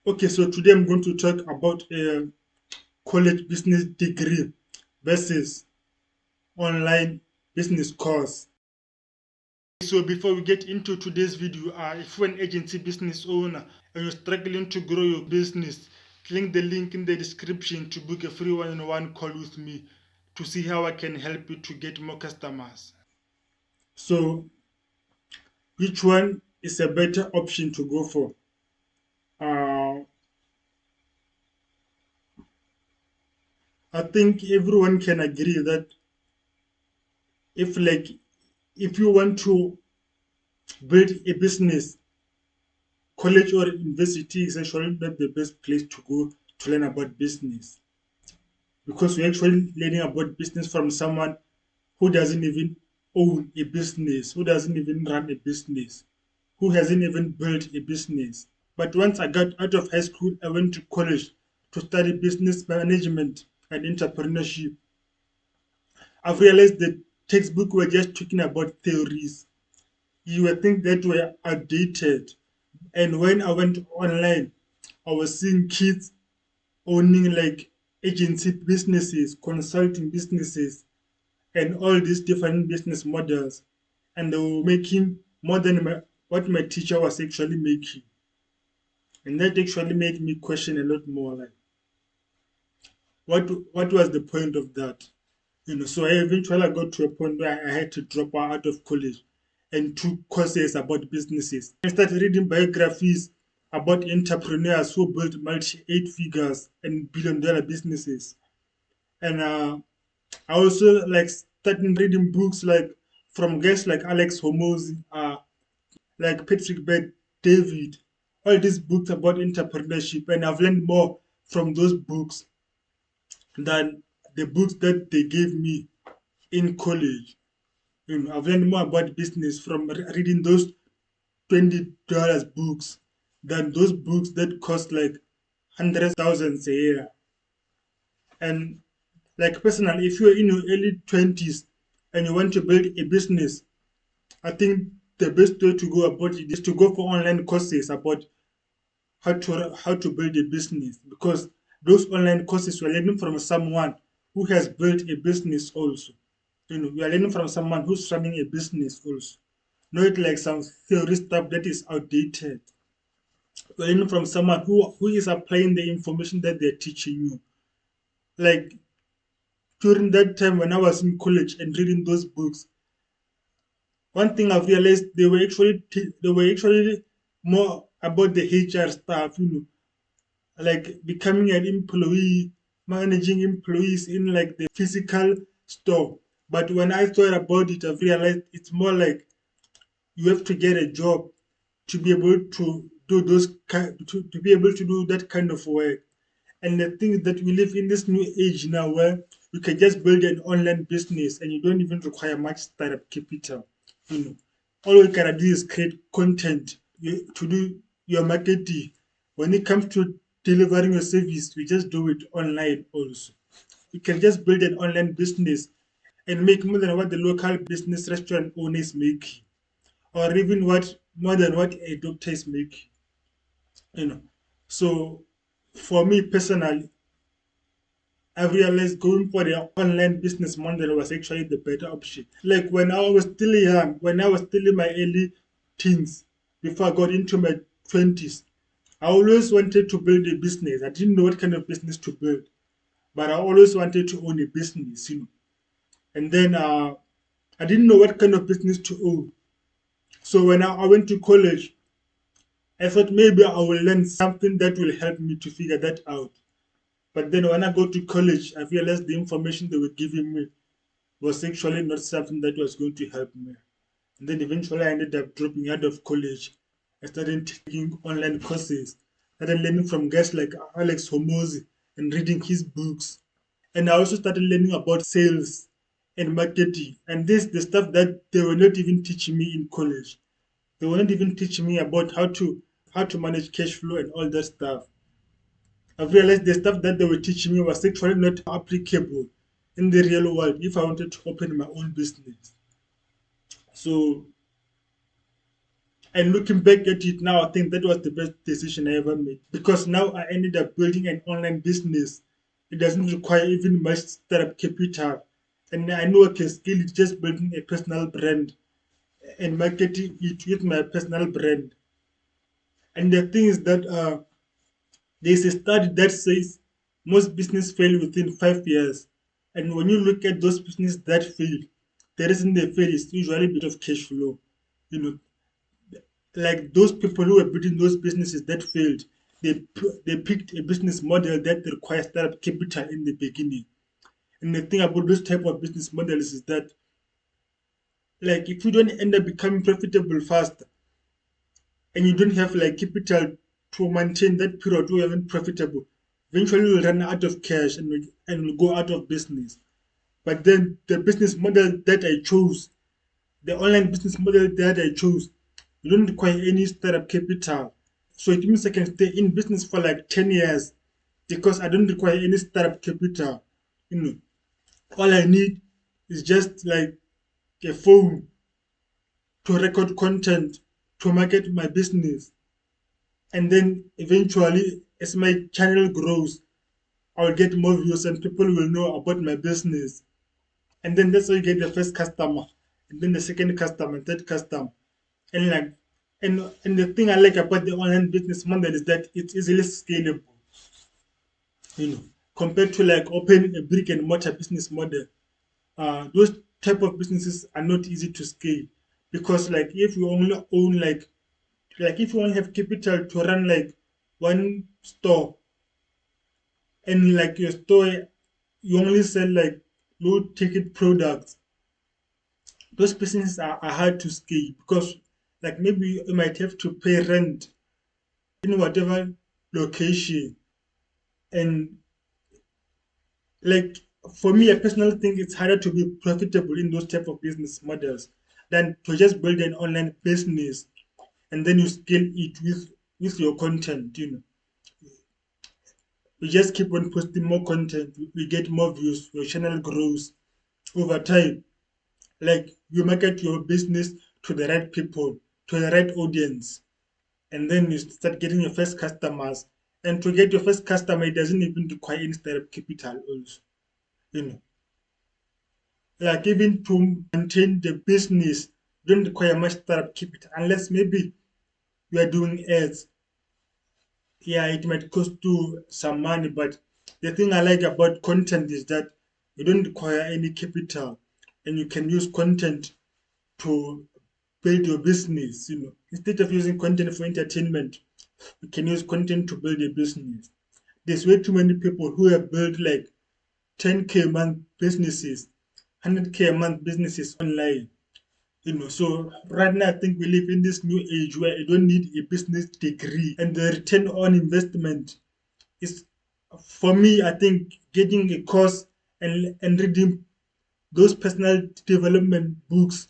Okay, so today I'm going to talk about a college business degree versus online business course. So before we get into today's video, if you're an agency business owner and you're struggling to grow your business, click the link in the description to book a free one-on-one call with me to see how I can help you to get more customers. So which one is a better option to go for? Uh, I think everyone can agree that if like if you want to build a business, college or university is actually not the best place to go to learn about business, because you're actually learning about business from someone who doesn't even own a business, who doesn't even run a business, who hasn't even built a business. But once I got out of high school, I went to college to study business management and entrepreneurship. I've realized that textbooks were just talking about theories. You would think that were outdated. And when I went online, I was seeing kids owning like agency businesses, consulting businesses, and all these different business models. And they were making more than what my teacher was actually making. And that actually made me question a lot more like what was the point of that? So I eventually got to a point where I had to drop out of college and took courses about businesses. I started reading biographies about entrepreneurs who built multi eight figures and billion-dollar businesses. And I also like started reading books like from guys like Alex Hormozy, like Patrick Bet David, all these books about entrepreneurship, and I've learned more from those books than the books that they gave me in college. I've learned more about business from reading those $20 books than those books that cost like hundreds thousands a year. And like personally, if you're in your early 20s and you want to build a business, I think the best way to go about it is to go for online courses about how to build a business, because those online courses we're learning from someone who has built a business also. We are learning from someone who's running a business also, not like some theory stuff that is outdated. We're learning from someone who is applying the information that they're teaching you. Like during that time when I was in college and reading those books, one thing I've realized they were actually more about the HR stuff, like becoming an employee, managing employees in like the physical store. But when I thought about it, I've realized it's more like you have to get a job to be able to do to be able to do that kind of work. And the thing is that we live in this new age now where you can just build an online business and you don't even require much startup capital. You know, all you gotta do is create content to do your marketing. When it comes to delivering your service, you just do it online also. You can just build an online business and make more than what the local business restaurant owner is making, or even what more than what a doctor is making. You know, so for me personally, I realized going for the online business model was actually the better option. Like when I was still young, when I was still in my early teens, before I got into my 20s, I always wanted to build a business. I didn't know what kind of business to build, but I always wanted to own a business. And then I didn't know what kind of business to own. So when I went to college, I thought maybe I will learn something that will help me to figure that out. But then when I go to college, I realized the information they were giving me was actually not something that was going to help me. And then eventually I ended up dropping out of college. I started taking online courses, started learning from guys like Alex Hormozy and reading his books. And I also started learning about sales and marketing. And this the stuff that they were not even teaching me in college. They were not even teaching me about how to manage cash flow and all that stuff. I've realized the stuff that they were teaching me was actually not applicable in the real world if I wanted to open my own business. So And looking back at it now, I think that was the best decision I ever made, because now I ended up building an online business. It doesn't require even much startup capital. And I know I can scale it just building a personal brand and marketing it with my personal brand. And the thing is that there's a study that says most business fail within 5 years. And when you look at those businesses that fail, the reason they fail is usually a bit of cash flow. You know, like those people who were building those businesses that failed, they picked a business model that requires startup capital in the beginning. And the thing about those type of business models is that, like, if you don't end up becoming profitable fast, and you don't have like capital to maintain that period where you're not profitable, eventually you'll run out of cash and will go out of business. But then the business model that I chose, the online business model that I chose, you don't require any startup capital. So it means I can stay in business for like 10 years because I don't require any startup capital. You know, all I need is just like a phone to record content, to market my business. And then eventually, as my channel grows, I'll get more views and people will know about my business. And then that's how you get the first customer, and then the second customer, third customer. And like, and the thing I like about the online business model is that it's easily scalable, you know, compared to like opening a brick and mortar business model. Those type of businesses are not easy to scale, because like if you only own like if you only have capital to run like one store, and like your store you only sell like low ticket products, those businesses are hard to scale, because like maybe you might have to pay rent in whatever location. And like for me, I personally think it's harder to be profitable in those type of business models than to just build an online business and then you scale it with your content. You know, we just keep on posting more content, we get more views, your channel grows over time. Like you market your business to the right people, to the right audience, and then you start getting your first customers. And to get your first customer, it doesn't even require any startup capital also. You know, like even to maintain the business, don't require much startup capital unless maybe you are doing ads. Yeah, it might cost you some money, but the thing I like about content is that you don't require any capital, and you can use content to build your business. You know, instead of using content for entertainment, you can use content to build a business. There's way too many people who have built like 10K a month businesses, 100K a month businesses online. You know, so right now I think we live in this new age where you don't need a business degree, and the return on investment is, for me, I think getting a course and reading those personal development books,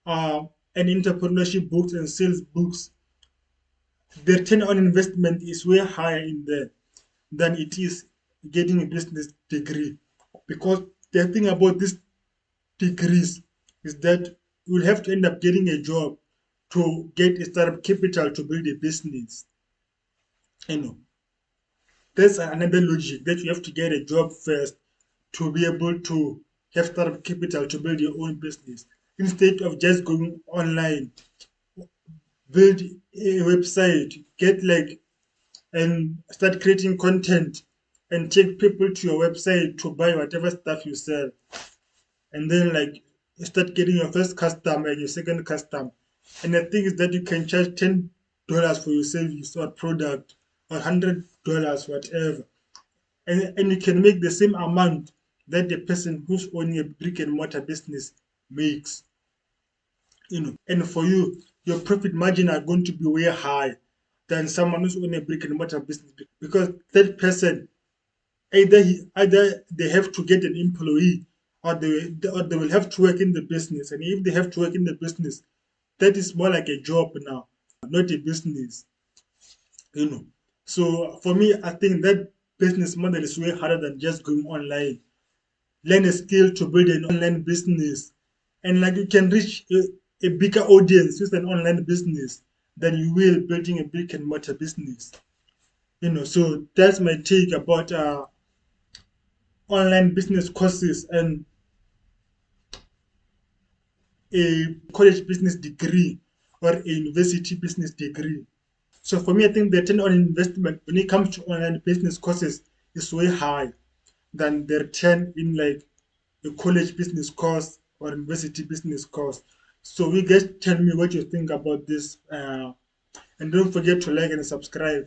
and entrepreneurship books and sales books, the return on investment is way higher in there than it is getting a business degree. Because the thing about these degrees is that you'll have to end up getting a job to get a startup capital to build a business. You know, that's another logic, that you have to get a job first to be able to have startup capital to build your own business, instead of just going online, build a website, get like, and start creating content and take people to your website to buy whatever stuff you sell. And then like you start getting your first customer and your second customer. And the thing is that you can charge $10 for your service or product, or $100, whatever. And you can make the same amount that the person who's owning a brick and mortar business makes. You know, and for you, your profit margin are going to be way high than someone who's owning a brick and mortar business, because that person, either they have to get an employee, or they will have to work in the business. And if they have to work in the business, that is more like a job now, not a business. You know, so for me, I think that business model is way harder than just going online. Learn a skill to build an online business, and like you can reach a bigger audience with an online business than you will building a brick and mortar business. So that's my take about online business courses and a college business degree or a university business degree. So for me, I think the return on investment when it comes to online business courses is way high than the return in like a college business course or university business course. So you guys tell me what you think about this, and don't forget to like and subscribe.